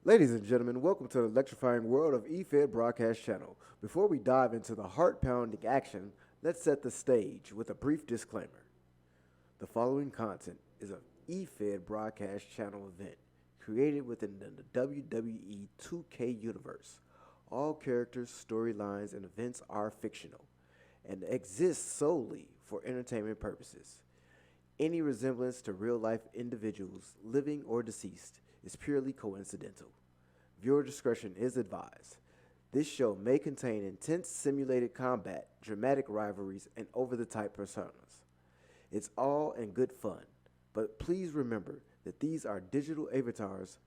Ladies and gentlemen, welcome to the electrifying world of EFED Broadcast Channel. Before we dive into the heart-pounding action, let's set the stage with a brief disclaimer. The following content is an EFED Broadcast Channel event created within the WWE 2K universe. All characters, storylines, and events are fictional and exist solely for entertainment purposes. Any resemblance to real-life individuals, living or deceased, is purely coincidental. Viewer discretion is advised. This show may contain intense simulated combat, dramatic rivalries, and over-the-top personas. It's all in good fun, but please remember that these are digital avatars,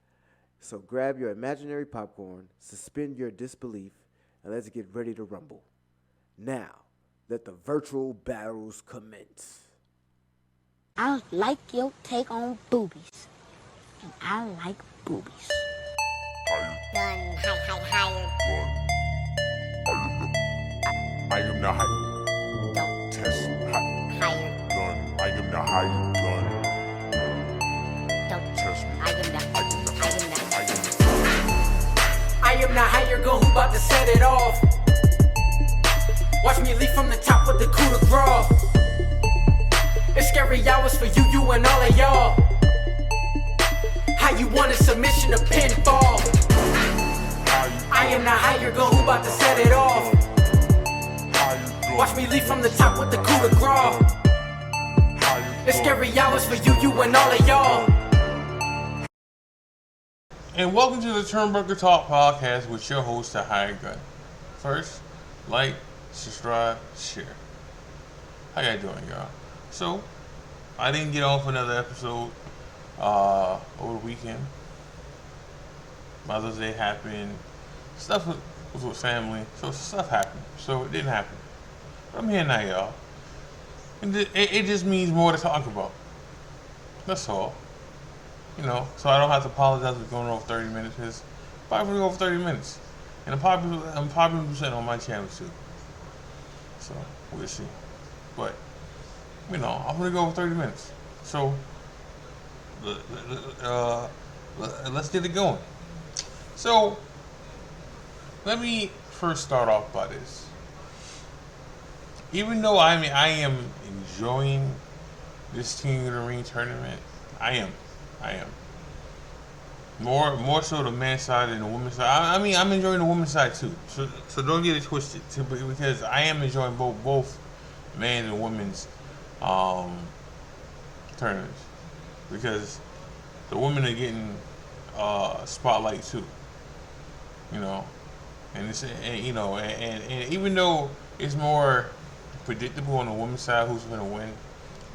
so grab your imaginary popcorn, suspend your disbelief, and let's get ready to rumble. Now, let the virtual battles commence. I like your take on boobies. And I like boobies. Gun, higher. I am the higher. Don't Test higher. gun. I am the higher gun. Don't Test me. I am the I am the I am the higher gun who bout to set it off. Watch me leap from the top with the coup de grace. It's scary hours for you and all of y'all. How you want a submission to pinfall? I am the higher gun who bout to set it off. Watch me leap from the top with the coup de grace. It's scary hours for you and all of y'all. And welcome to the TurnBuckle Talk podcast with your host, the Higher Gun. First, like, subscribe, share. How y'all doing, y'all? So, I didn't get on for another episode over the weekend. Mother's Day happened. Stuff was with family, so stuff happened. So it didn't happen. But I'm here now, y'all. And it just means more to talk about. That's all. You know, so I don't have to apologize for going over 30 minutes, because probably going to go over 30 minutes. And I'm probably percent on my channel too. So, we'll see. But, you know, I'm going to go over 30 minutes. So, let's get it going. So, let me first start off by this. Even though I am enjoying this King of the Ring tournament, I am. More so the men's side than the women's side. I mean, I'm enjoying the women's side too. So don't get it twisted. Because I am enjoying both men's and women's tournaments. Because the women are getting spotlight too. You know, and it's and even though it's more predictable on the women's side who's going to win,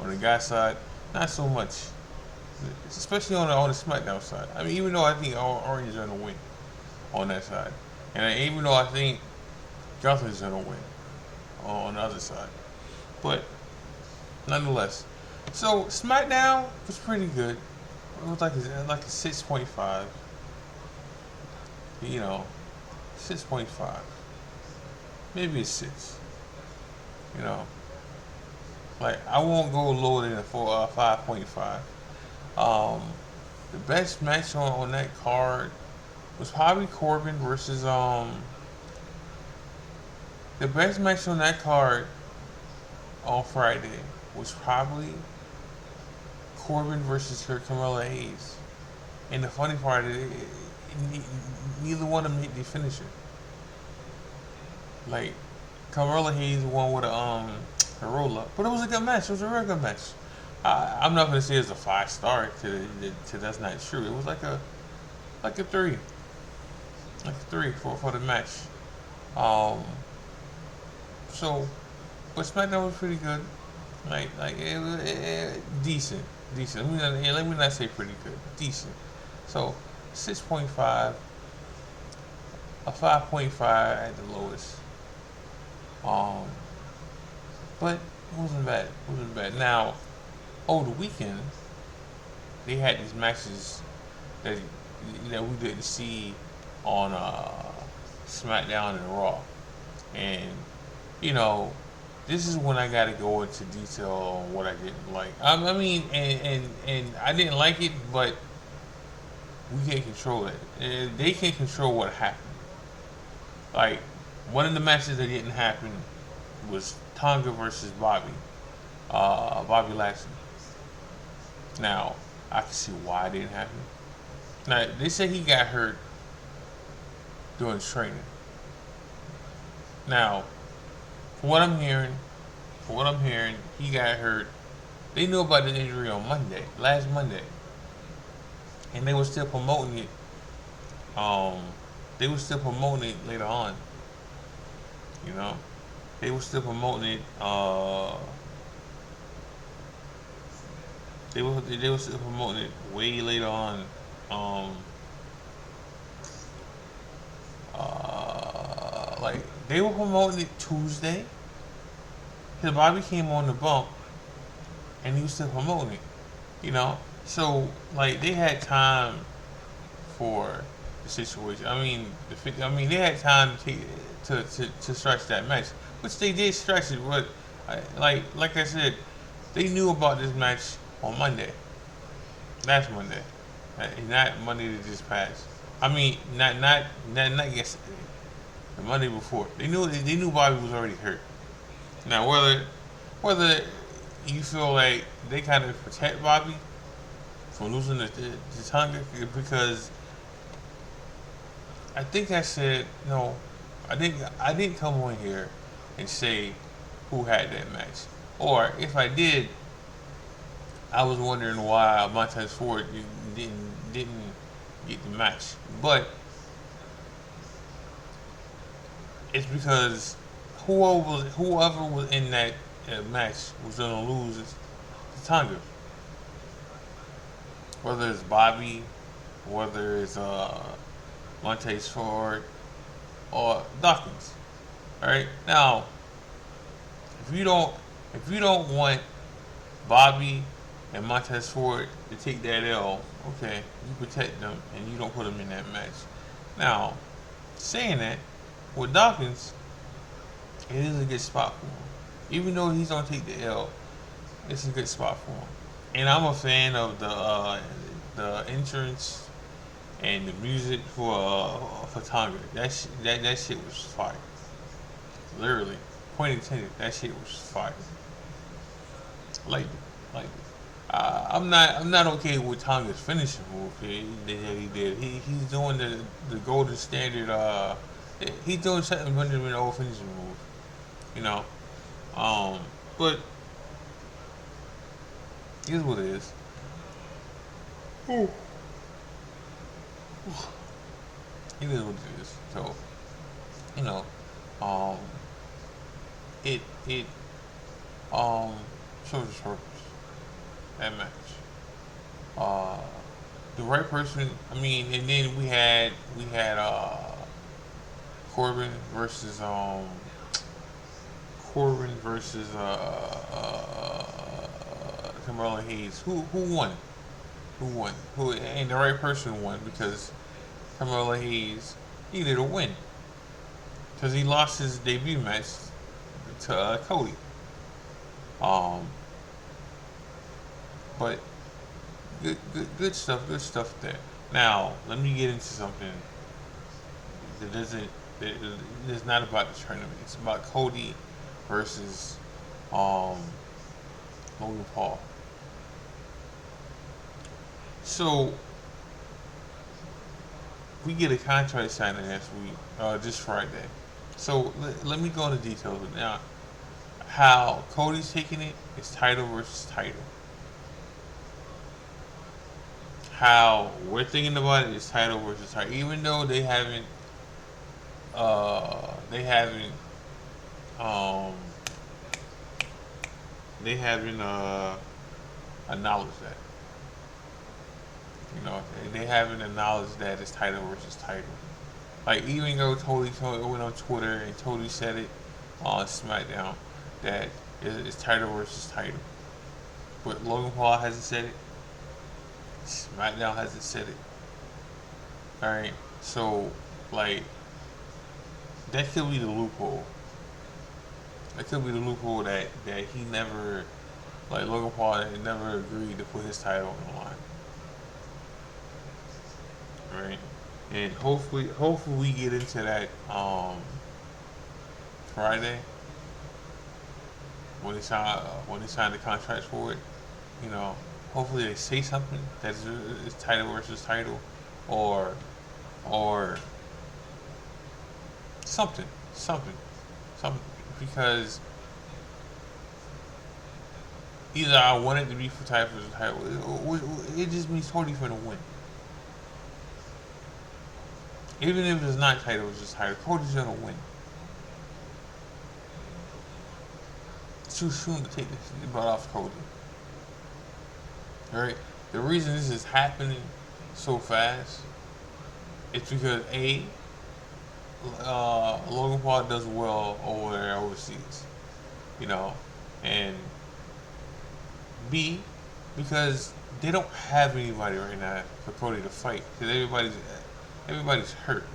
on the guy's side, not so much. Especially on the SmackDown side. I mean, even though I think Orange is going to win on that side, and even though I think Gunther is going to win on the other side, but nonetheless, so SmackDown was pretty good. It was like a 6.5. You know, 6.5, maybe a 6. You know, like I won't go lower than a 5.5. The best match on that card was probably Corbin versus the best match on that card on Friday was probably Corbin versus Carmella Hayes. And the funny part is, neither one of them hit the finisher. Like Carmella Hayes won with a roll up, but it was a good match. It was a real good match. I'm not gonna say it's a 5-star. To that's not true. It was like a 3, for the match. So, but SmackDown was pretty good. Like it was decent. Let me not say pretty good. Decent. So 6.5, a 5.5 at the lowest. But it wasn't bad. Now, over the weekend, they had these matches that we didn't see on SmackDown and Raw, and you know, this is when I got to go into detail on what I didn't like. I mean, and I didn't like it, but we can't control it. And they can't control what happened. Like, one of the matches that didn't happen was Tonga versus Bobby Lashley. Now, I can see why it didn't happen. Now, they say he got hurt during training. Now, from what I'm hearing, he got hurt. They knew about the injury on last Monday, and they were still promoting it. They were still promoting it later on. You know, they were still promoting it. They were still promoting it way later on. Like, they were promoting it Tuesday. His Bobby came on the bump, and he was still promoting it. You know, so like they had time for the situation. I mean, they had time to stretch that match, which they did stretch it. But like I said, they knew about this match on Monday, last Monday, not Monday that just passed. I mean, not yesterday, the Monday before. They knew Bobby was already hurt. Now, whether you feel like they kind of protect Bobby from losing the Tonga, because I think I said no. I didn't come on here and say who had that match, or if I did, I was wondering why Montez Ford didn't get the match. But it's because whoever was in that match was gonna lose to Tonga. Whether it's Bobby, whether it's Montez Ford or Dawkins. Alright? Now, if you don't want Bobby and Montez Ford to take that L, okay, you protect them and you don't put them in that match. Now, saying that, with Dawkins, it is a good spot for him. Even though he's gonna take the L, it's a good spot for him. And I'm a fan of the entrance and the music for Tonga. That shit was fire. Literally, point intended. That shit was fire. Like it. I'm not okay with Tonga's finishing move that he did. He's doing the golden standard. He's doing something Benjamin old finishing move. You know, but here's what it is. It is what it is. So, you know, it serves its purpose. That match. The right person. I mean, and then we had Corbin versus Carmelo Hayes. Who won? And the right person won because Carmelo Hayes needed a win because he lost his debut match to Cody. But good stuff there. Now let me get into something it's not about the tournament. It's about Cody versus Logan Paul. So we get a contract signing this week, this Friday. So let me go into details now. How Cody's taking it is title versus title. How we're thinking about it is title versus title, even though they haven't acknowledged that. You know, they haven't acknowledged that it's title versus title. Like, even though Tony went on Twitter and Tony said it on SmackDown that it's title versus title, but Logan Paul hasn't said it. SmackDown hasn't said it. All right, so like that could be the loophole. That could be the loophole that he never, like Logan Paul never agreed to put his title on the line. right? And hopefully we get into that Friday when they sign the contracts for it. You know, hopefully they say something that is title versus title, or or something, something, something, because either I want it to be for title versus title. It just means Cody for the win. Even if it's not title versus title, Cody's gonna win. It's too soon to take the belt off Cody. Alright? The reason this is happening so fast is because Logan Paul does well over there overseas. You know? And B, because they don't have anybody right now for Cody to fight. Because everybody's hurt.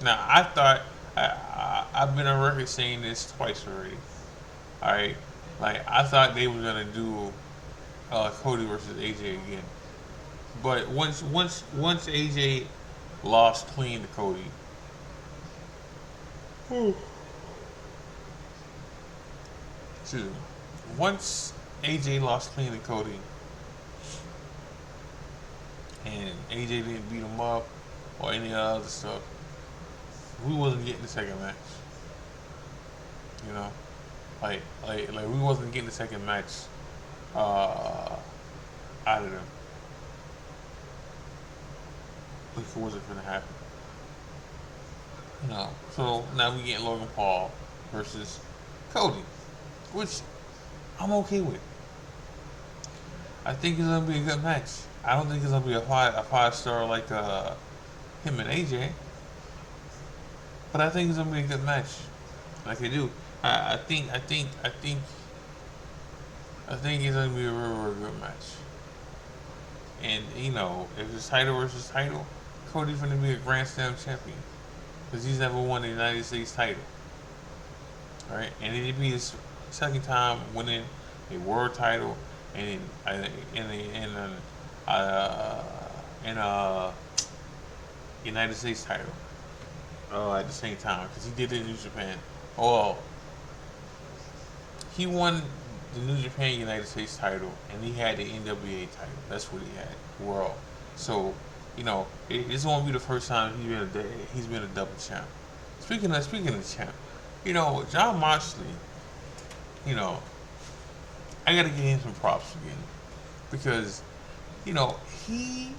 Now, I've been on record saying this twice already. Alright? Like, I thought they were going to do Cody versus AJ again. But once AJ lost clean to Cody, excuse me, once AJ lost clean to Cody and AJ didn't beat him up or any other stuff, we wasn't getting the second match. You know, like we wasn't getting the second match out of them. If it wasn't gonna happen. You know, so now we getting Logan Paul versus Cody, which I'm okay with. I think it's gonna be a good match. I don't think it's gonna be a five star like him and AJ, but I think it's gonna be a good match. Like I do. I think it's gonna be a real good match. And you know, if it's title versus title, Cody's gonna be a Grand Slam champion because he's never won the United States title. All right, and it'd be his second time winning a world title and in a United States title at the same time because he did it in New Japan. Oh, he won the New Japan United States title and he had the NWA title. That's what he had, world. So, you know, this won't be the first time he's been a double champ. Speaking of champ, you know, John Moxley, you know, I gotta give him some props again because, you know, he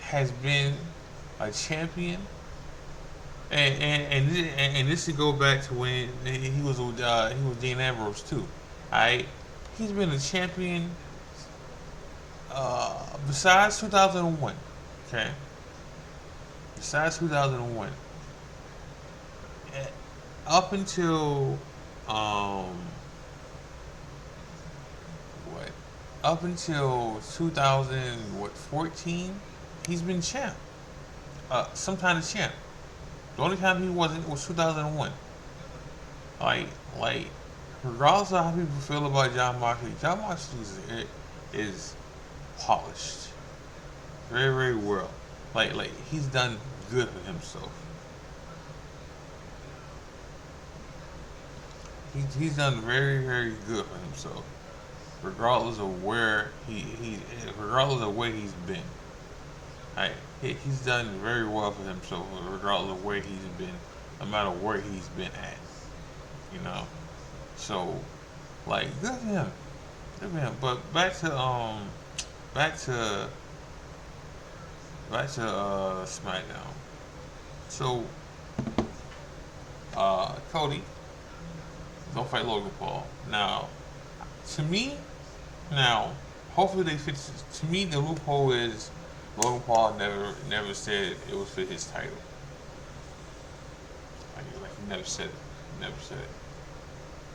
has been a champion, and this should go back to when he was Dean Ambrose too. Alright, he's been a champion besides 2001. Okay, besides 2001, up until up until 2014, he's been champ. Some kind of champ. The only time he wasn't was 2001. Like, regardless of how people feel about John Moxley is polished. Very, very well. Like he's done good for himself. He's done very, very good for himself. Regardless of where regardless of where he's been. He's done very well for himself, regardless of where he's been, no matter where he's been at. You know, so like good for him, But back to SmackDown. So Cody don't fight Logan Paul now. To me, hopefully they fix it. To me, the loophole is Logan Paul never said it was for his title. Like he never said it.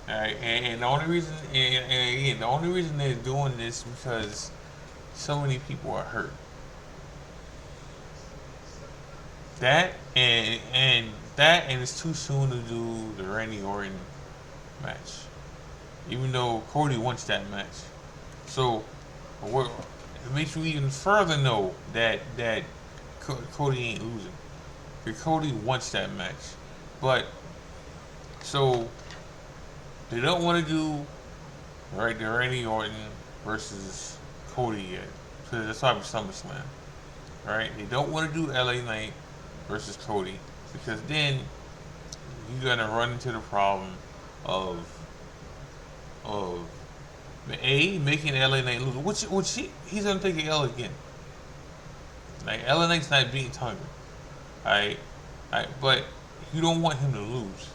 All right, and the only reason, the only reason they're doing this because so many people are hurt. That and it's too soon to do the Randy Orton match. Even though Cody wants that match. So it makes you even further know that Cody ain't losing. Because Cody wants that match, but so they don't want to do right the Randy Orton versus Cody yet, because that's probably SummerSlam. Right? They don't want to do LA Knight versus Cody because then you're gonna run into the problem of of making LA Knight lose, which he's gonna take an L again. Like LA Knight's not beating Tonga, alright, but you don't want him to lose,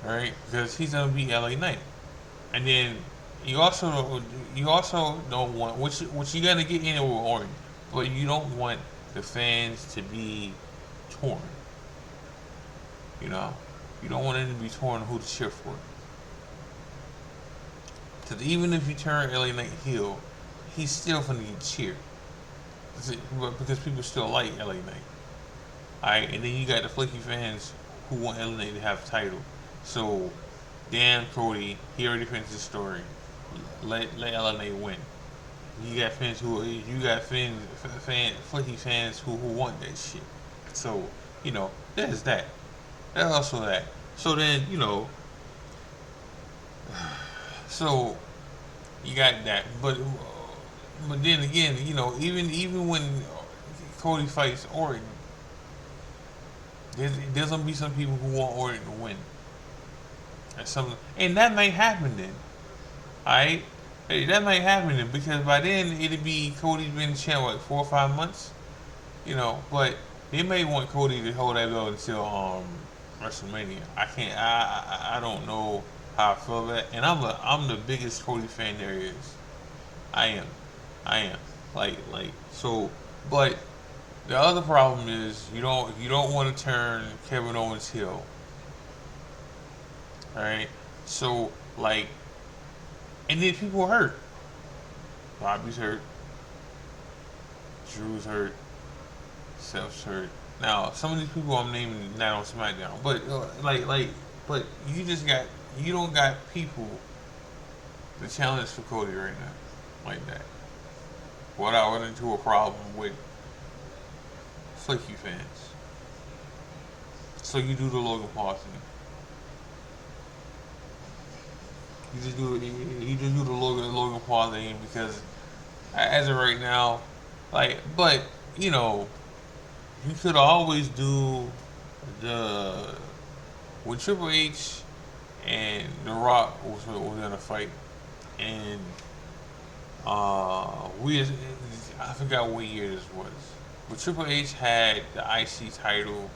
alright, because he's gonna beat LA Knight, and then you also don't want which you're gonna get in with Orton, but you don't want the fans to be torn. You know, you don't want them to be torn who to cheer for. Because even if you turn LA Knight heel, he's still gonna get cheered. Because people still like LA Knight. Alright, and then you got the flaky fans who want LA Knight to have a title. So, damn Cody, he already finished his story. Let LA Knight win. You got fans flaky fans who want that shit. So, there's that. There's also that. So then, so you got that. But then again, even when Cody fights Orton, there's gonna be some people who want Orton to win. And that might happen then. Alright? Hey, that might happen then, because by then it'd be Cody's been champ what, 4 or 5 months? But they may want Cody to hold that belt until WrestleMania. I don't know how I feel that. And I'm the biggest Cody fan there is. I am. So, but the other problem is you don't want to turn Kevin Owens heel. Alright? So, and then people are hurt. Bobby's hurt. Drew's hurt. Seth's hurt. Now, some of these people I'm naming not on SmackDown, but but you don't got people to challenge for Cody right now, like that. Without running into a problem with flaky fans. So you do the Logan Paul thing. You just do the Logan Paul thing because as of right now, but you could always do when Triple H and The Rock was gonna fight, and I forgot what year this was, but Triple H had the IC title,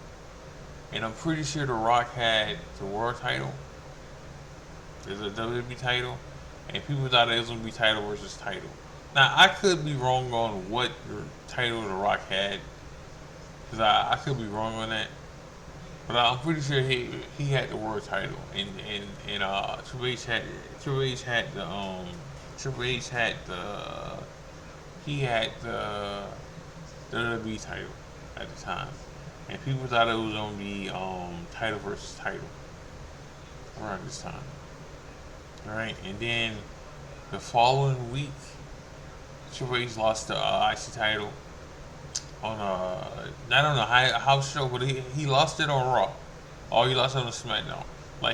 and I'm pretty sure The Rock had the world title. There's a WWE title, and people thought it was going to be title versus title. Now, I could be wrong on what title The Rock had, because I could be wrong on that, but I'm pretty sure he had the world title, and Triple H had the WWE title at the time, and people thought it was going to be title versus title around this time. Alright, and then the following week, Triple H lost the IC title on not on a house show, but he lost it on Raw. Or he lost it on SmackDown.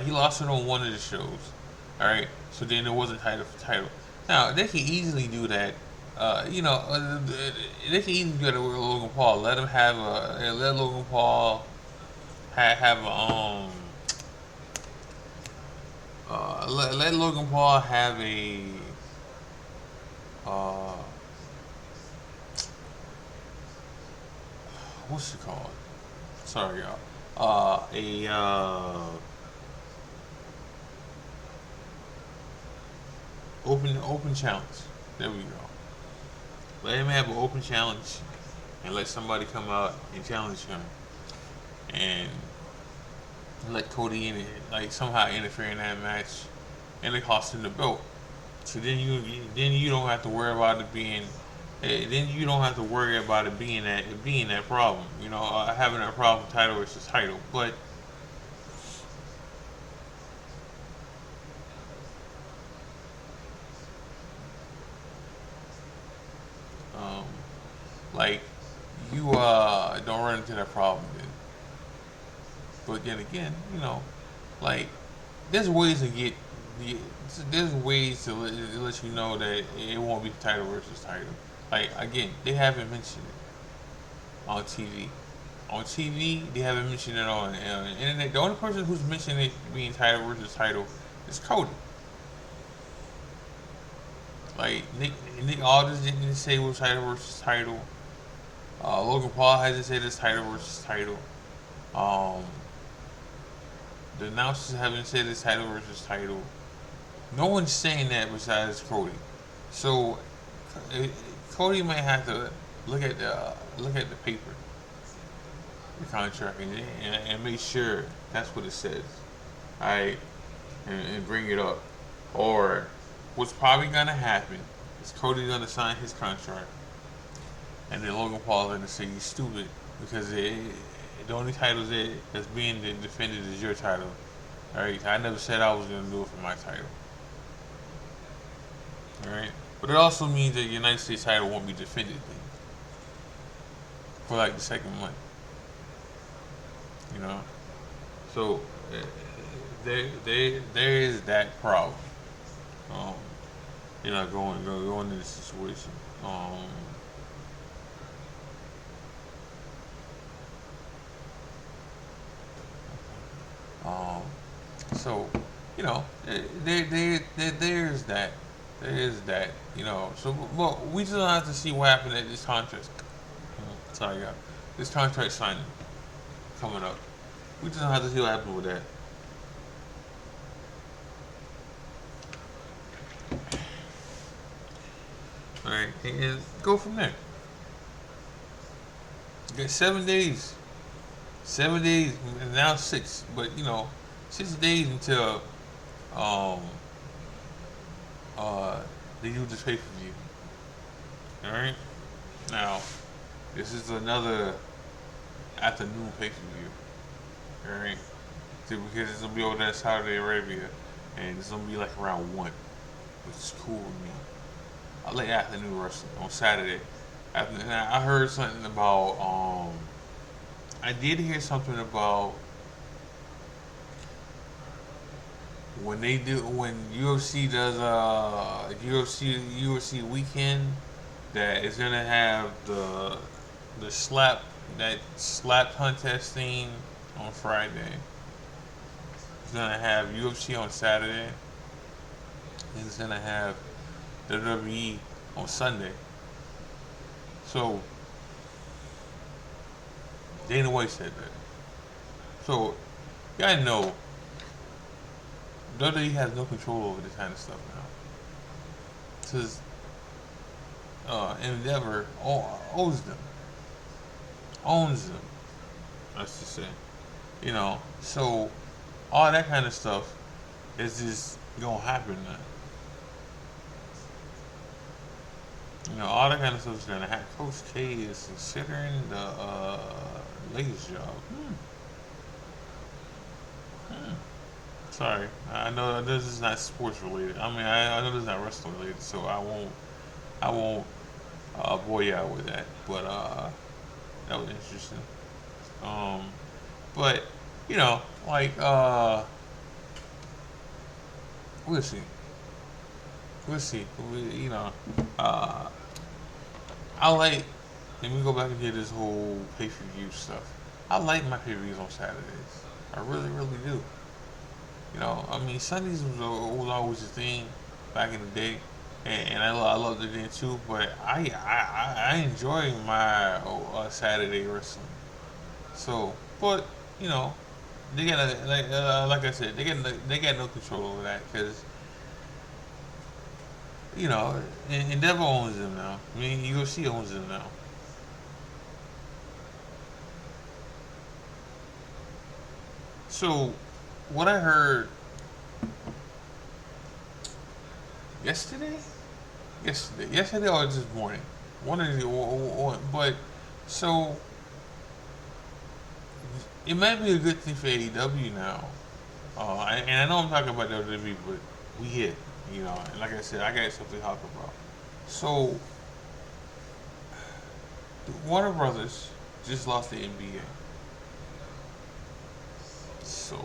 He lost it on one of the shows. Alright, so then there wasn't title for title. Now, they can easily do that. They can easily do that with Logan Paul. Let Logan Paul have let Logan Paul have a what's it called? Sorry, y'all. Open challenge. There we go. Let him have an open challenge, and let somebody come out and challenge him, and let Cody somehow interfere in that match, and it cost him the belt. So then you don't have to worry about it being. Then you don't have to worry about it being that problem. Having that problem title versus title, but. like you don't run into that problem then. But then again, like there's ways to get the there's ways to let you know that it won't be title versus title. Like again, they haven't mentioned it on TV. On TV, they haven't mentioned it on the internet. The only person who's mentioned it being title versus title is Cody. Like Nick Aldis didn't say it was title versus title. Logan Paul hasn't said it's title versus title. Um, the announcers haven't said it's title versus title. No one's saying that besides Cody. So Cody might have to look at the paper, the contract, and make sure that's what it says. Alright, and bring it up. Or what's probably gonna happen is Cody's gonna sign his contract, and then Logan Paul's gonna say you stupid because the only title that's being defended is your title. Alright, I never said I was gonna do it for my title. Alright, but it also means that the United States title won't be defended then for like the second month. So there is that problem. Going into this situation. So there's that. There is that. So well, we just have to see what happened at this contract. Sorry, y'all. This contract signing coming up. We just have to see what happens with that. Alright, and go from there. You got 7 days. 7 days, and now 6. But 6 days until they do this pay-per-view. Alright? Now, this is another afternoon pay-per-view. Alright? Because it's gonna be over there in Saudi Arabia, and it's gonna be like around 1, which is cool with me. I like afternoon wrestling on Saturday. I heard something about I did hear something about when UFC does UFC weekend, that it's gonna have the slap contest thing on Friday. It's gonna have UFC on Saturday, and it's gonna have WWE on Sunday. So Dana White said that. So you gotta know WWE has no control over this kind of stuff now. Because Endeavor owns them. Let's just say. So all that kind of stuff is just gonna happen now. All that kind of stuff is gonna happen. Coach K is considering the ladies' job. Sorry, I know this is not sports related. I mean, I know this is not wrestling related, so I won't bore you out with that. But that was interesting. But we'll see. We'll see. Let me go back and get this whole pay-per-view stuff. I like my pay-per-views on Saturdays. I really, really do. Sundays was always a thing back in the day, and I loved it then too. But I enjoy my Saturday wrestling. So, but they got like I said, they got no control over that because Endeavor owns them now. UFC owns them now. So, what I heard yesterday or this morning, but so it might be a good thing for AEW now. And I know I'm talking about WWE, but we here, and like I said, I got something to talk about. So Warner Brothers just lost the NBA. So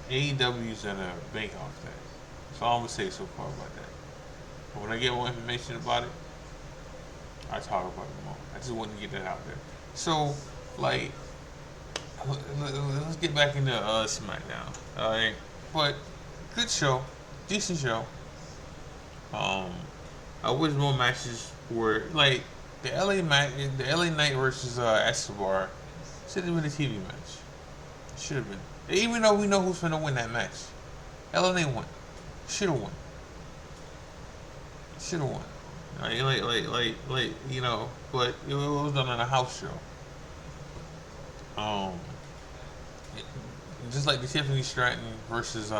AEW's gonna bank off that. That's all I'm gonna say so far about that. But when I get more information about it, I talk about it more. I just want to get that out there. So, like, let's get back into SmackDown. Alright. But good show. Decent show. I wish more matches were like the LA Knight versus Escobar should have been a TV match. Should have been. Even though we know who's gonna win that match. LA won. Should have won. Should have won. Like, you know, but it was done on a house show. Just like the Tiffany Stratton versus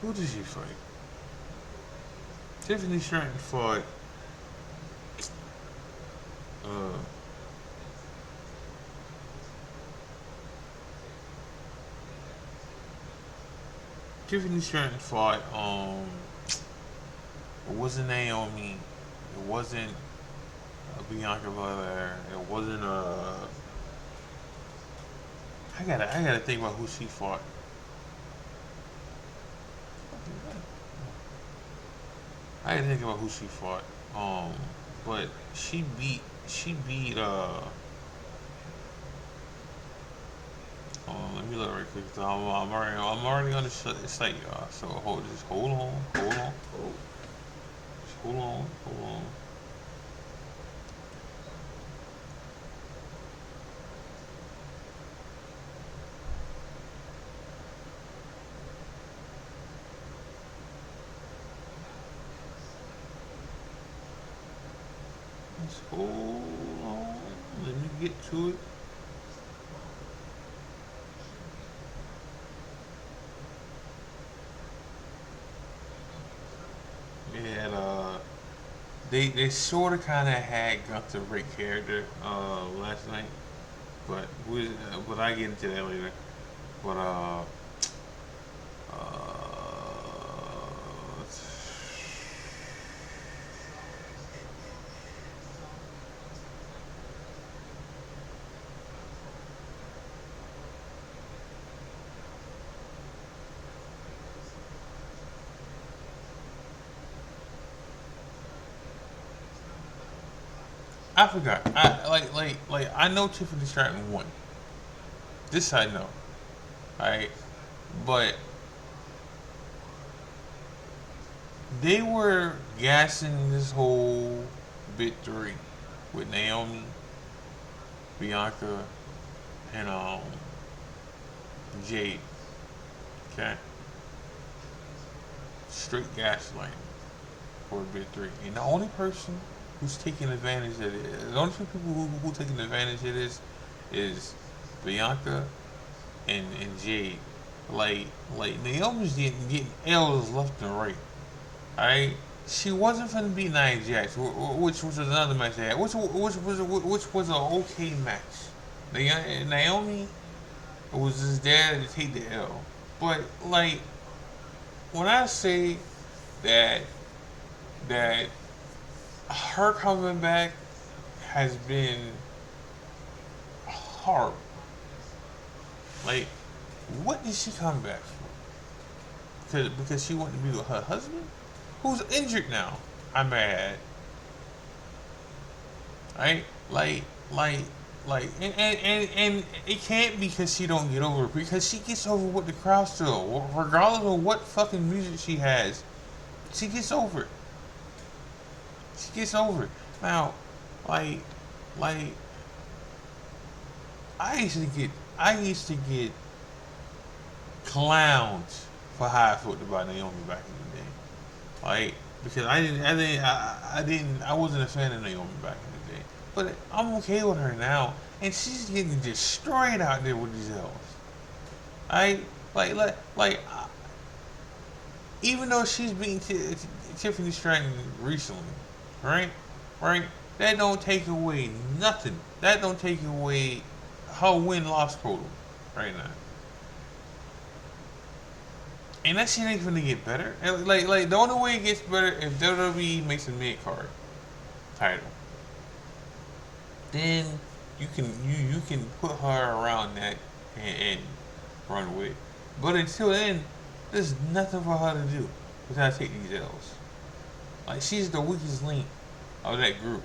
who did she fight? Tiffany Stratton fought it wasn't Naomi, it wasn't Bianca Belair, it wasn't I gotta think about who she fought. I gotta think about who she fought. But she beat let me look right quick. I'm already on the site, y'all. So hold on. Just hold on. Just hold on. Let me get to it. They sort of kind of had Gunther break character last night, but I get into that later. But I forgot. I know Tiffany Stratton won. This I know. Alright. But they were gassing this whole bit 3 with Naomi, Bianca, and Jade. Okay? Straight gaslighting for bit 3. And the only person who's taking advantage of it, the only two people who taking advantage of this is Bianca and Jade. Like Naomi's getting L's left and right. Alright? She wasn't finna beat Nia Jax, which was another match they had, which was an okay match. Naomi was just there to take the L. But like when I say that her coming back has been horrible. Like, what did she come back for? Because she wanted to be with her husband, who's injured now. I'm mad. Right? And it can't be because she don't get over it, because she gets over what the crowd still, regardless of what fucking music she has. She gets over it. She gets over it. Now, like I used to get clowns for how I felt about Naomi back in the day. Like, because I wasn't a fan of Naomi back in the day. But I'm okay with her now, and she's getting destroyed out there with these L's. Even though she's beating Tiffany Stratton recently, right? That don't take away nothing. That don't take away her win-loss total right now. And that shit ain't gonna get better. Like the only way it gets better if WWE makes a mid card title. Then you can put her around that and run with. But until then, there's nothing for her to do besides take these L's. Like she's the weakest link of that group.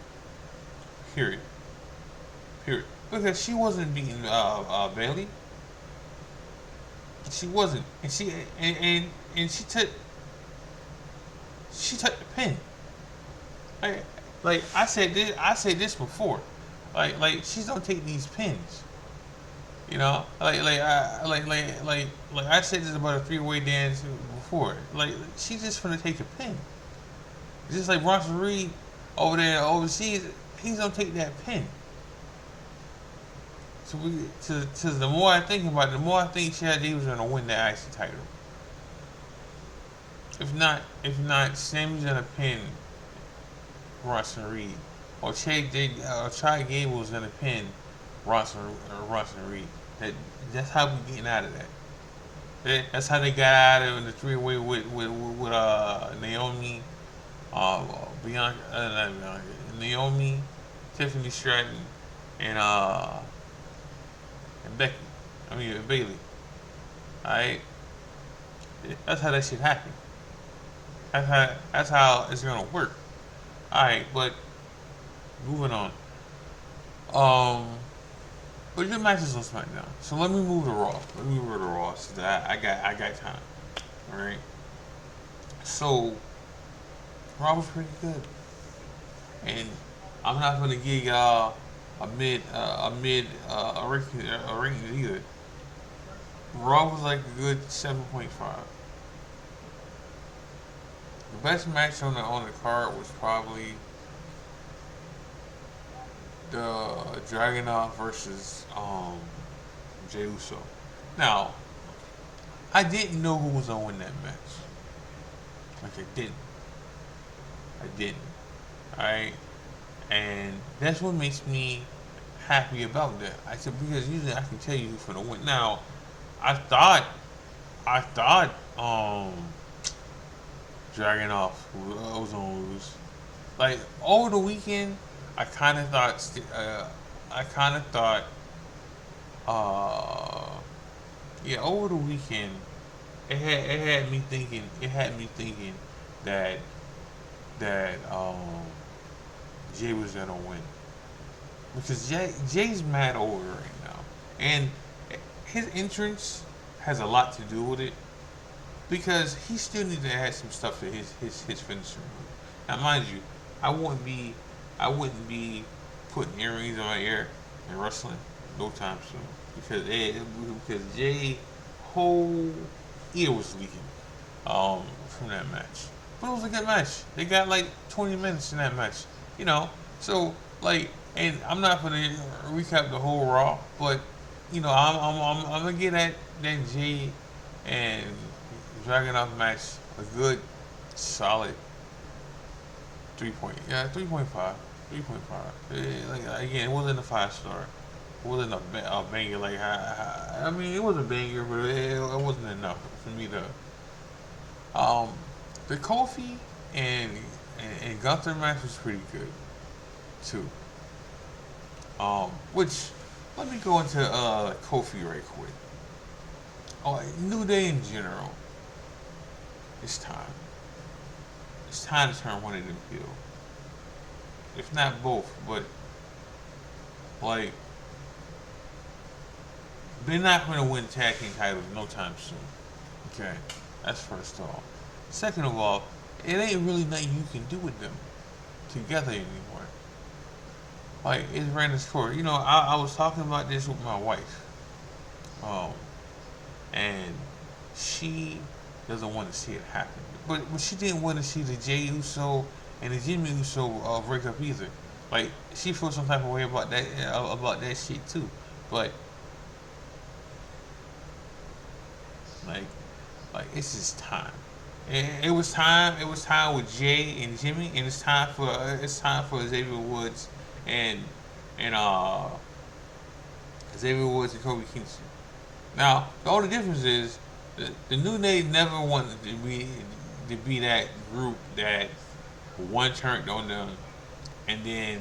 Period. Period. Because she wasn't beating Bailey. She wasn't, and she took the pin. Like I said this before. Like she don't take these pins. You know, like I said this about a 3-way dance before. Like she's just gonna take a pin. Just like Bronson Reed over there overseas, he's gonna take that pin. So the more I think about it, the more I think Chad Davis is gonna win the IC title. If not, Sammy's gonna pin Bronson Reed, or Chad Gable's gonna pin Bronson Reed. That's how we getting out of that. That's how they got out of the 3-way with Naomi, Naomi, Tiffany Stratton, and Becky. Bailey. Alright? That's how that shit happened. That's how it's gonna work. Alright, but moving on. But your matches on SmackDown. So let me move to Raw. So that I got time. Alright? So Raw was pretty good. And I'm not gonna give y'all a ranking either. Raw was like a good 7.5. The best match on the card was probably the Dragunov versus Jey Uso. Now, I didn't know who was gonna win that match. Like I didn't. Alright? And that's what makes me happy about that. I said, because usually I can tell you who's gonna win. Now, I thought Dragunov was gonna lose. Like over the weekend, I kind of thought over the weekend it had me thinking that Jay was gonna win, because Jay's mad over right now, and his entrance has a lot to do with it, because he still needs to add some stuff to his finisher move. Now, mind you, I wouldn't be putting earrings in my ear and wrestling no time soon, because Jay's whole ear was leaking from that match. But it was a good match. They got like 20 minutes in that match. You know, so like, and I'm not gonna recap the whole Raw, but you know, I'm gonna get that Jay and Dragunov match a good solid 3.5. Like again, it wasn't a 5-star. It wasn't a banger. Like I mean, it was a banger, but it wasn't enough for me to. The Kofi and Gunther match was pretty good too. Which, let me go into Kofi right quick. New Day in general. It's time. It's time to turn one of them heel. If not both, but like they're not going to win tag team titles no time soon. Okay, that's first of all. Second of all, it ain't really nothing you can do with them together anymore. Like, it's random story. You know, I was talking about this with my wife. And she doesn't want to see it happen. But she didn't want to see the Jey Uso and the Jimmy Uso break up either. Like, she feels some type of way about that shit too. But like it's just time. It was time. It was time with Jay and Jimmy, and it's time for Xavier Woods and Xavier Woods and Kobe Kingston. Now the only difference is The New Day never wanted to be that group that one turned on them, and then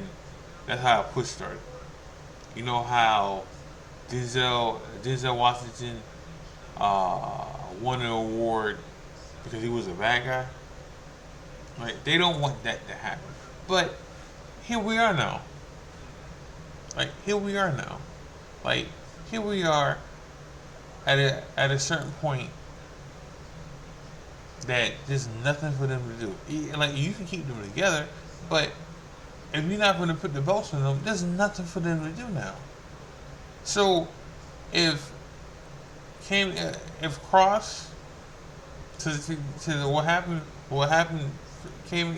that's how a push started. You know how Denzel Washington won an award because he was a bad guy. Like they don't want that to happen. But here we are now. Like here we are now. Like here we are at a certain point that there's nothing for them to do. Like you can keep them together, but if you're not going to put the belts on them, there's nothing for them to do now. So if if Cross to what happened came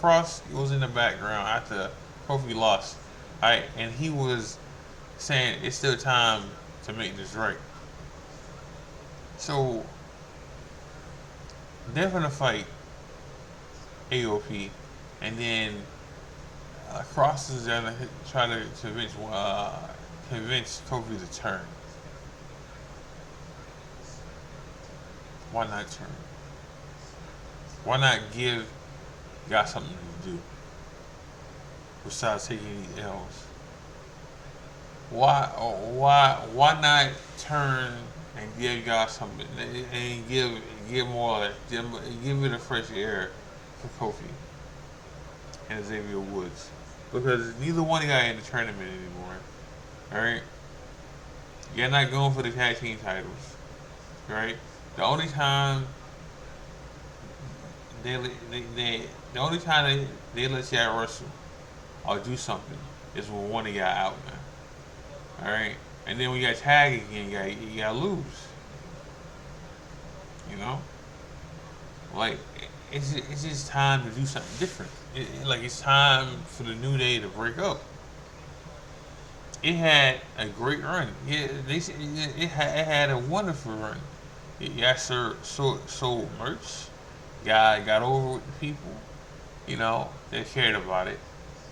Cross was in the background after Kofi lost, right, and he was saying it's still time to make this right. So they're gonna fight AOP, and then Cross is gonna try to convince Kofi to turn. Why not turn? Why not give guys something to do besides taking these L's? Why not turn and give guys something and give more, give it a fresh air for Kofi and Xavier Woods, because neither one of y'all in the tournament anymore. All right, you're not going for the tag team titles, right? The only time they let y'all wrestle or do something is when one of y'all out now. All right, and then when you got tag again, you gotta lose. You know, like it's just time to do something different. Like it's time for the New Day to break up. It had a great run. It had a wonderful run. Y'all sold merch. Y'all got over with the people. You know, they cared about it.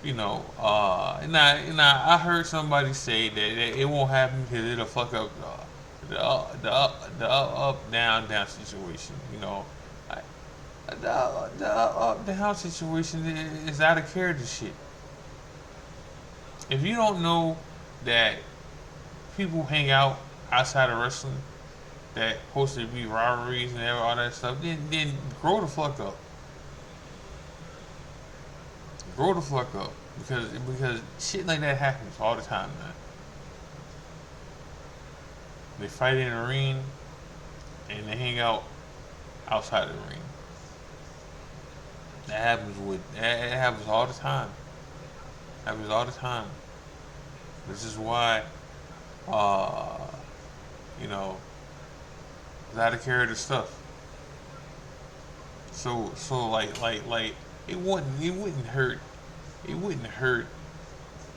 You know, and I heard somebody say that it won't happen because it'll fuck up the up down situation. You know, the up down situation is out of character shit. If you don't know that people hang out outside of wrestling, that supposed to be rivalries and all that stuff, then grow the fuck up. Grow the fuck up, because shit like that happens all the time, man. They fight in the ring and they hang out outside the ring. That happens all the time. Happens all the time. This is why, you know, it's out of character stuff. So like it wouldn't hurt the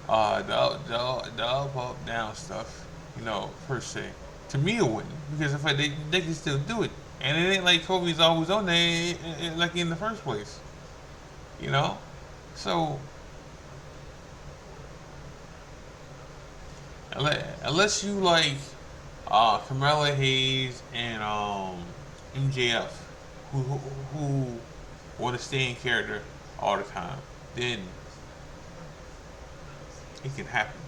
up down stuff, you know, per se. To me, it wouldn't, because if they can still do it, and it ain't like Kobe's always on there, like in the first place, you know. So unless you like Carmella Hayes and MJF, who want to stay in character all the time, then it can happen,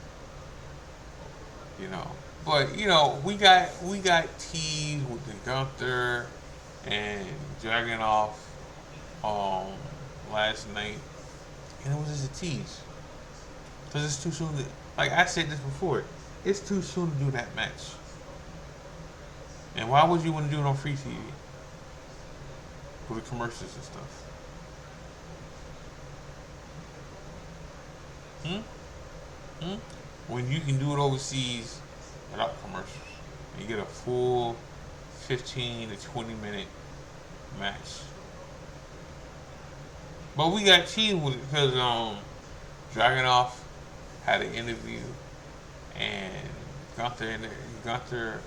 you know. But you know, we got teased with the Gunther and Dragunov last night, and it was just a tease, because it's too soon to, like I said this before, it's too soon to do that match. And why would you want to do it on free TV with the commercials and stuff? When you can do it overseas without commercials, and you get a full 15 to 20 minute match. But we got teased with it because Dragunov had an interview, and Gunther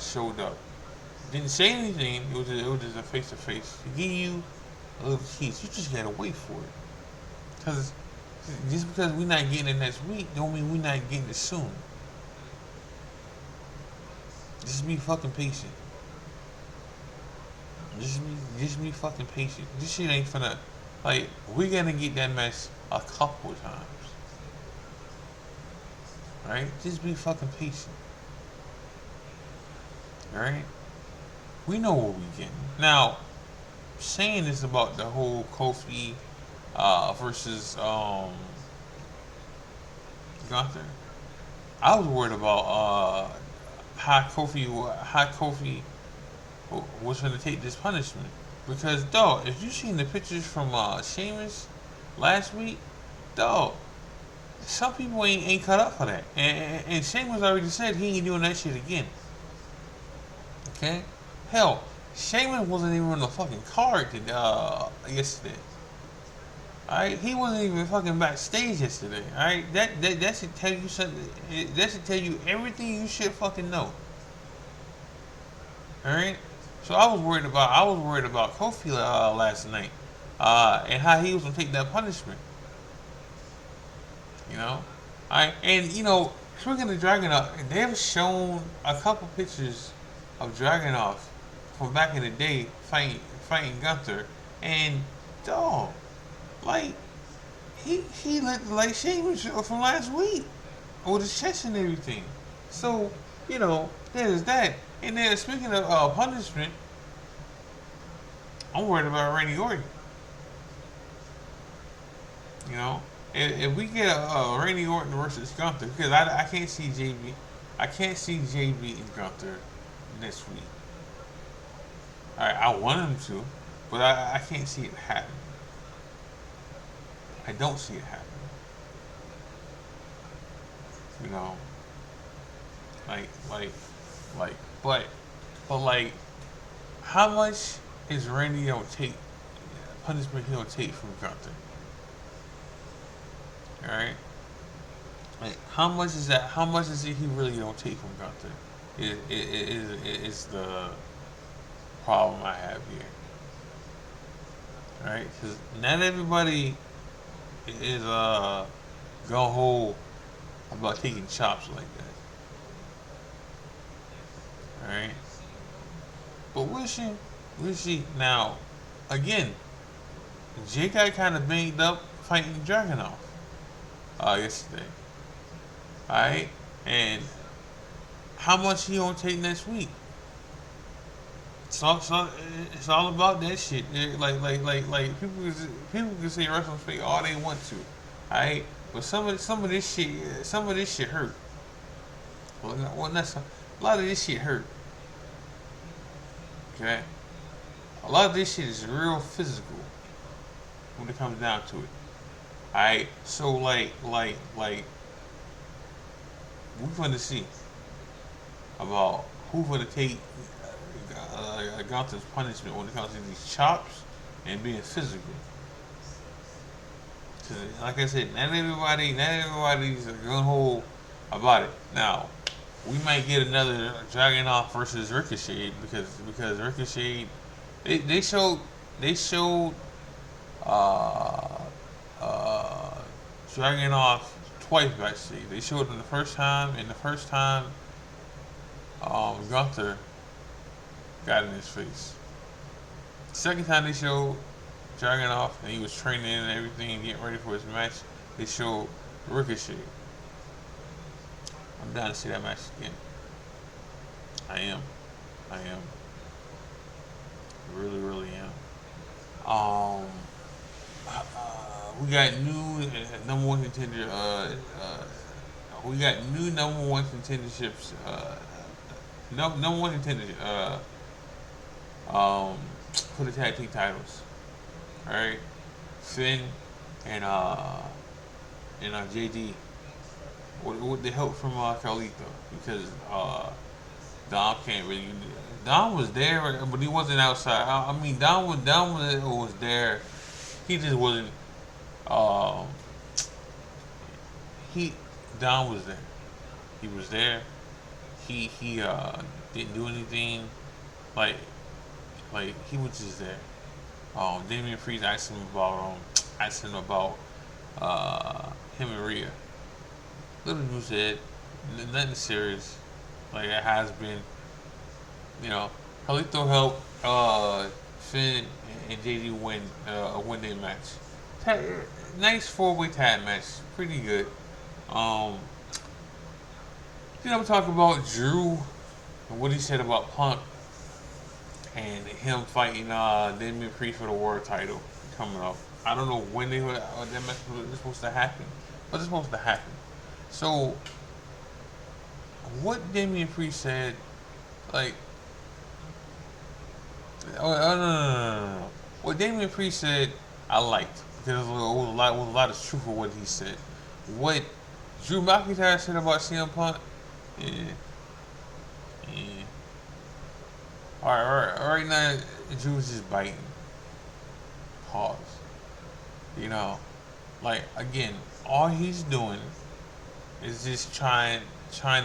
showed up. Didn't say anything. It was just a face to face. To give you a little tease, you just gotta wait for it. Because just because we're not getting it next week, don't mean we're not getting it soon. Just be fucking patient. Just be fucking patient. This shit ain't finna, like, we're gonna get that mess a couple of times. Right? Just be fucking patient. Alright? We know what we getting. Now, saying this about the whole Kofi versus Gunther, I was worried about how Kofi was going to take this punishment, because dog, if you seen the pictures from Sheamus last week, dog, some people ain't cut up for that, and Sheamus already said he ain't doing that shit again. Okay, hell, Sheamus wasn't even on the fucking card yesterday. Alright, he wasn't even fucking backstage yesterday. Alright, that should tell you something. That should tell you everything you should fucking know. Alright, so I was worried about Kofi last night, and how he was gonna take that punishment. You know, and you know, speaking of Dragunov, they've shown a couple pictures of Dragunov from back in the day fighting Gunther, and dog, like he looked like Sheamus from last week with his chest and everything. So you know, there's that. And then speaking of punishment, I'm worried about Randy Orton. You know, if we get a Randy Orton versus Gunther, because I can't see JB and Gunther this week. I want him to, but I can't see it happen. I don't see it happen. You know, but like, how much is Randy gonna take punishment he'll take from Gunther? All right, like how much is that? How much is it he really gonna take from Gunther? Is the problem I have here. All right, because not everybody is go hold about taking chops like that. Alright? But we'll see. Now, again, Jay got kind of banged up fighting Dragunov yesterday. Alright? And how much he gonna take next week? It's all about that shit. Like people can say wrestling fake all they want to. Alright? But some of this shit hurt. Well, that's a lot of this shit hurt. Okay? A lot of this shit is real physical when it comes down to it. Alright? So like we're gonna see about who's gonna take Gunther's punishment when it comes to these chops and being physical. Like I said, not everybody's gun hole about it. Now, we might get another Dragunov versus Ricochet because Ricochet they showed Dragunov twice backstage. They showed him the first time, Gunther got in his face. Second time they showed Dragunov and he was training and everything and getting ready for his match, they showed Ricochet. I'm down to see that match again. I am. Really, really am. We got new number one contender. We got new number one contenderships. Number one contender. For the tag team titles. All right, Finn and JD. With the help from Carlito, because Dom can't really. Dom was there, but he wasn't outside. I mean, Dom was there. He just wasn't. Dom was there. He was there. He didn't do anything. Like he was just there. Damian Priest asked him about him and Rhea. Little news said, nothing serious. Like it has been. You know, Carlito helped Finn and JD win a one-day match. Nice four-way tag match, pretty good. Then I'm talking about Drew and what he said about Punk and him fighting Damian Priest for the world title coming up. I don't know when that match is supposed to happen, but it's supposed to happen. So, what Damian Priest said, like, no. What Damian Priest said, I liked because there was a lot of truth for what he said. What Drew McIntyre said about CM Punk, yeah. All right now, Drew's just biting. Pause. You know, like again, all he's doing is just trying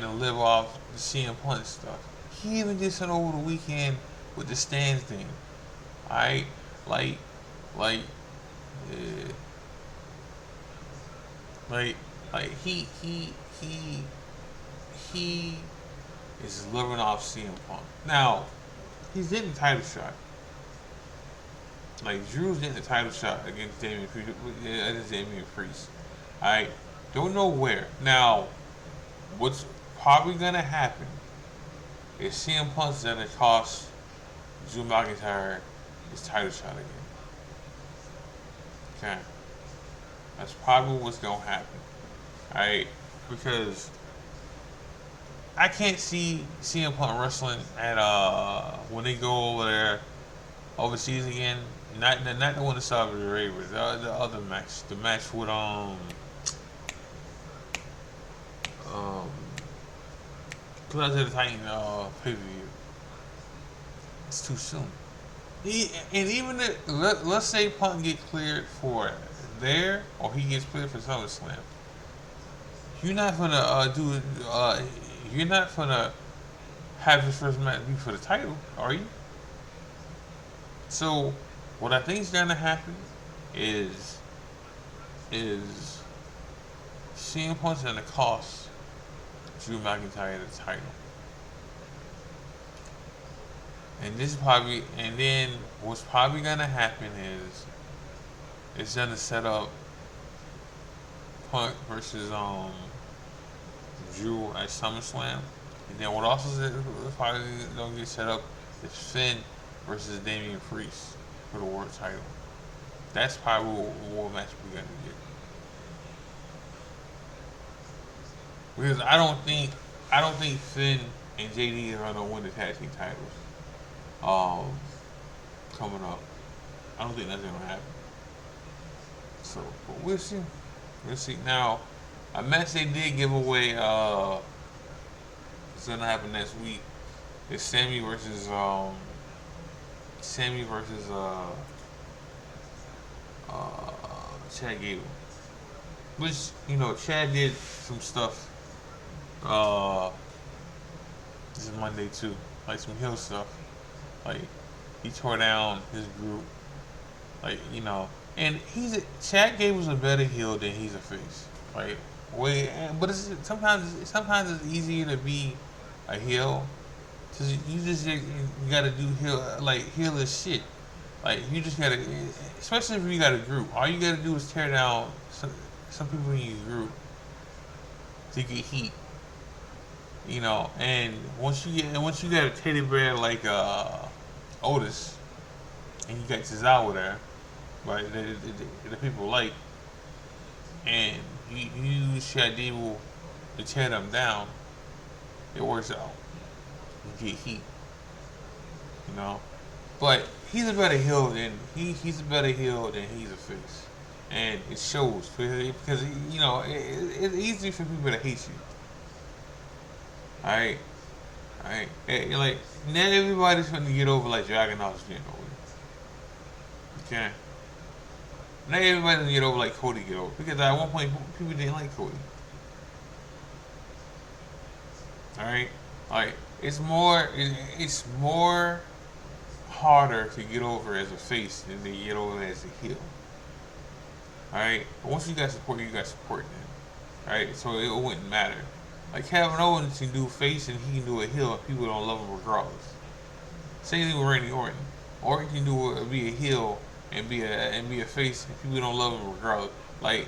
to live off the CM Punk stuff. He even did something over the weekend with the stands thing. Alright? Like he is living off CM Punk. Now, he's getting the title shot. Like Drew's getting the title shot against Damian Priest. Alright? Don't know where. Now, what's probably gonna happen is CM Punk's gonna cost Drew McIntyre his title shot again. Okay. That's probably what's gonna happen. Alright? Because I can't see CM Punk wrestling at when they go over there overseas again. Not the one in Saudi Arabia, the other match. The match with Clash of the Titan pay-per-view. It's too soon. And even if, let's say Punk gets cleared for there, or he gets cleared for SummerSlam, you're not gonna you're not gonna have his first match be for the title, are you? So, what I think is gonna happen is CM Punk's gonna cost Drew McIntyre the title. And then what's probably gonna happen is it's gonna set up Punk versus Drew at SummerSlam. And then what also is probably gonna get set up is Finn versus Damian Priest for the world title. That's probably what match we're gonna get. Because I don't think Finn and JD are gonna win the tag team titles. Coming up. I don't think that's gonna happen. So, but we'll see. We'll see. Now, a match they did give away, it's gonna happen next week. It's Sammy versus Chad Gable. Which, you know, Chad did some stuff this is Monday too. Like some heel stuff. Like he tore down his group. Like, you know, and Chad Gable's a better heel than he's a face. Like but sometimes it's easier to be a heel. Cause you gotta do heel as shit. Like you just gotta, especially if you got a group. All you gotta do is tear down some people in your group to get heat. You know, and once you got a teddy bear like Otis, and you got Cesaro there, right? The people like, and you use Chad Gable to tear them down. It works out. You get heat. You know, but he's a better heel than he's a better heel than he's a face, and it shows because you know it's easy for people to hate you. Alright. Like, not everybody's going to get over like Dragunov's getting over. Okay? Not everybody's going to get over like Cody get over. Because at one point, people didn't like Cody. Alright? Like, it's more harder to get over as a face than to get over as a heel. Alright? But once you got support, you got support then. Alright? So it wouldn't matter. Like Kevin Owens can do face and he can do a heel and people don't love him regardless. Same thing with Randy Orton. or he can do be a heel and be a face. And people don't love him regardless. Like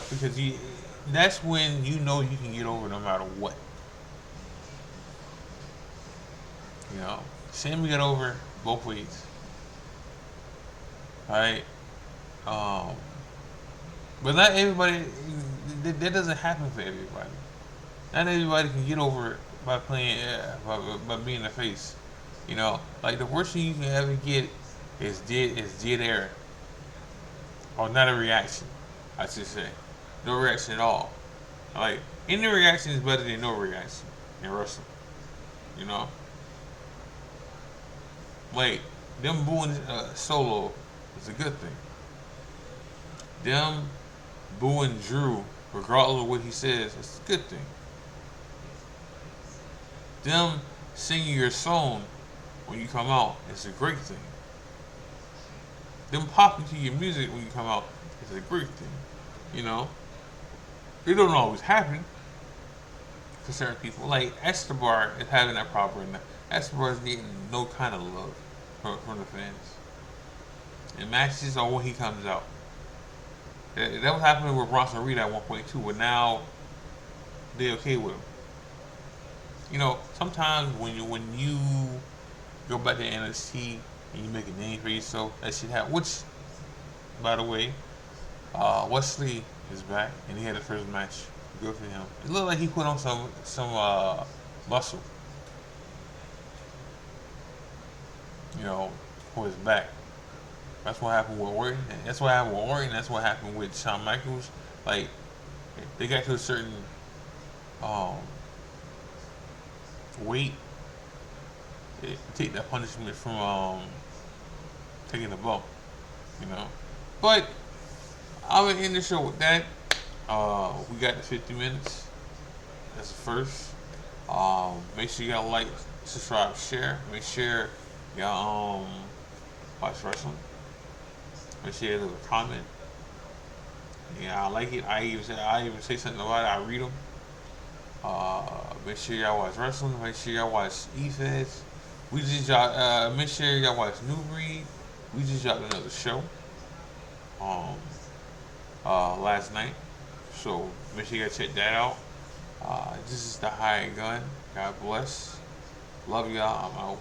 because that's when you know you can get over no matter what. Sammy got over both ways. Right? But not everybody. That doesn't happen for everybody. Not everybody can get over it by playing, by being a face. Like the worst thing you can ever get is dead air, or not a reaction. I should say, no reaction at all. Like any reaction is better than no reaction in wrestling. You know, like them booing Solo is a good thing. Them booing Drew, regardless of what he says, it's a good thing. Them singing your song when you come out, it's a great thing. Them popping to your music when you come out, it's a great thing. It don't always happen for certain people. Like Escobar is having that problem right now. Escobar is getting no kind of love from the fans. And matches or when he comes out. That was happening with Bronson Reed at one point too, but now they're okay with him. Sometimes when you go back to NXT and you make a name for yourself, that shit happen. Which, by the way, Wesley is back and he had the first match. Good for him. It looked like he put on some muscle. For his back. That's what happened with Orton. That's what happened with Orton. That's what happened with Shawn Michaels. Like they got to a certain weight. Take that punishment from taking the bump. But I'm gonna end the show with that. We got the 50 minutes. That's the first. Make sure y'all like, subscribe, share. Make sure y'all watch wrestling. Make sure you leave a comment. Yeah, I like it. I even say something about it. I read them. Make sure y'all watch wrestling. Make sure y'all watch EFBC. We just dropped. Make sure y'all watch New Breed. We just dropped another show. Last night. So make sure you guys check that out. This is the Hired Gun. God bless. Love y'all. I'm out.